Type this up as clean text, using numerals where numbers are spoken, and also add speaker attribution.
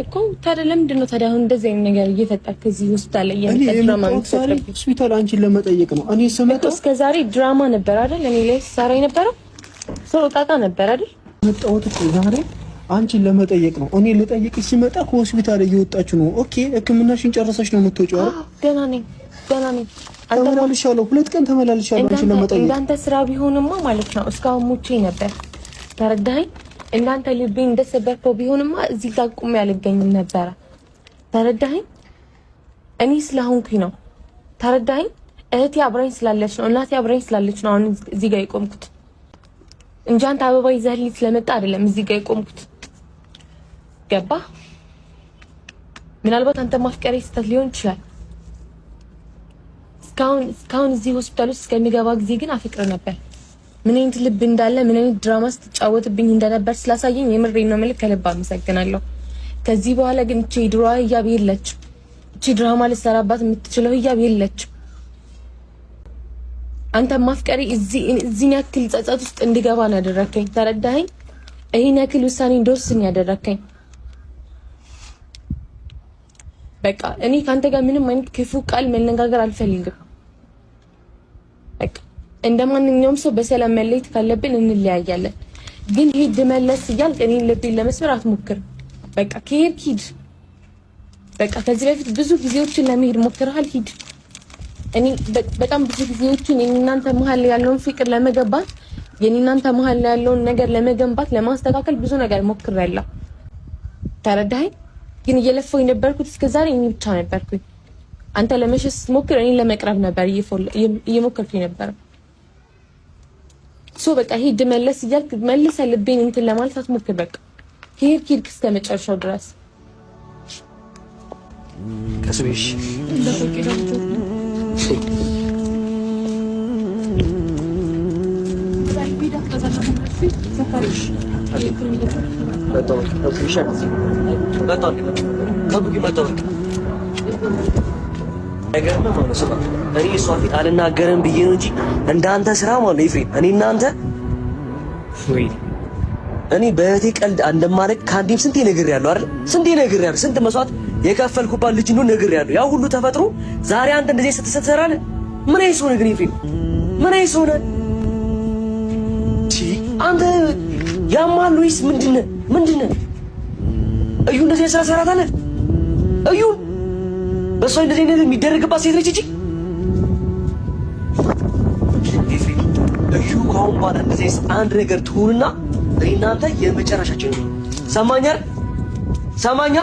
Speaker 1: እኮ ታዲያ ለምንድን ነው ታዲያ አሁን እንደዚህ አይነት ነገር እየፈጠርክ እዚህ ሆስፒታል ላይ ድራማ የምትሰራው?
Speaker 2: ሆስፒታል አንቺን ለመጠየቅ ነው። እኔ ስመጣ
Speaker 1: እስከ ዛሬ ድራማ ነበር አይደል? እኔ ላይ ሰራ የነበረው ሰው ቃቃ ነበር አይደል?
Speaker 2: መጣሁት እኮ ዛሬ አንቺን ለመጠየቅ ነው። እኔ ልጠይቅሽ ሲመጣ ከሆስፒታል እየወጣች ነው። ኦኬ ሕክምናሽን ጨርሰሽ ነው የምትወጪው አይደል?
Speaker 1: ገና ነኝ።
Speaker 2: ተመላልሻለሁ። 2 ቀን ተመላልሻለሁ አንቺን ለመጠየቅ።
Speaker 1: እንዳንተ ስራ ቢሆንማ ማለት ነው እስካሁን ሙቼ ነበር። ተረዳኸኝ? እንዳንተ ልቤን እንደሰበርከው ቢሆንማ እዚህ ጋር ቁሜ አልገኝም ነበረ። ተረዳኸኝ? እኔ ስለሆንኩኝ ነው። ተረዳኸኝ? እህቴ አብራኝ ስላለች ነው፣ እናቴ አብራኝ ስላለች ነው አሁን እዚህ ጋር የቆምኩት እንጂ አንተ አበባ ይዘህልኝ ስለመጣ አይደለም እዚህ ጋር የቆምኩት። ገባ? ምናልባት አንተ ማፍቀሬ ስህተት ሊሆን ይችላል። እስካሁን እዚህ ሆስፒታል ውስጥ እስከሚገባ ጊዜ ግን አፍቅር ነበር። ምን አይነት ልብ እንዳለ ምን አይነት ድራማ ስትጫወትብኝ እንደነበር ስላሳየኝ የምሬን ነው የምልህ። ከልብ አመሰግናለሁ። ከዚህ በኋላ ግን እቺ ድሮዋ ህያብ የለችም። እቺ ድራማ ልትሰራባት የምትችለው ህያብ የለችም። አንተ ማፍቀሪ እዚህ ያክል ጸጸት ውስጥ እንድገባ ነው ያደረከኝ። ተረዳኸኝ? ይሄን ያክል ውሳኔ እንደወስን ያደረከኝ። በቃ እኔ ካንተ ጋር ምንም አይነት ክፉ ቃል መነጋገር አልፈልግም። በቃ እንደማንኛውም ሰው በሰላም መለየት ካለብን እንለያያለን። ግን ሂድ መለስ እያልክ እኔን ልቤን ለመስበር አትሞክር። በቃ ከሄድክ ሂድ። በቃ ከዚህ በፊት ብዙ ጊዜዎችን ለመሄድ ሞክረሃል። ሂድ። እኔ በጣም ብዙ ጊዜዎችን የእናንተ መሀል ያለውን ፍቅር ለመገንባት የእናንተ መሀል ያለውን ነገር ለመገንባት ለማስተካከል ብዙ ነገር ሞክሬያለሁ። ተረዳኸኝ? ግን እየለፈው የነበርኩት እስከዛሬ እኔ ብቻ ነበርኩኝ። አንተ ለመሸሽ ስትሞክር እኔን ለመቅረብ ነበር እየሞከርኩኝ ነበር። በቃ ሂድ መለስ እያልክ መልሰ ልቤን እንትን ለማለት አትሞክር። በቃ ሄድክ እስከ መጨረሻው ድረስ
Speaker 2: ከስቤሽ
Speaker 3: ነገር ነው ማለት ነው። እኔ እሷ ፊት አልናገርም ብዬ ነው እንጂ እንዳንተ ስራ ማለት ነው ኤፍሬም። እኔ እናንተ እኔ በእህቴ ቀልድ እንደማደርግ ከአንዴም ስንቴ ነግሬያለሁ አይደል? ስንቴ ነግሬያለሁ። ስንት መስዋዕት የከፈልኩባት ልጅ ነው ነግሬያለሁ። ያ ሁሉ ተፈጥሮ ዛሬ አንተ እንደዚህ ስትሰራለህ ምን አይነት ሰው ነህ ግን ኤፍሬም? ምን አይነት ሰው ነህ? አንተ ያማል ወይስ ምንድነው? እዩ እንደዚህ ስራ ሰራታለህ? እዩ በሷ እንደዚህ ነገር የሚደረግባት ሴት ነች እጂ። እዩ ካሁን በኋላ እንደዚህ አንድ ነገር ትሁንና እኔ እናንተ የመጨረሻችን ነው። ሰማኛ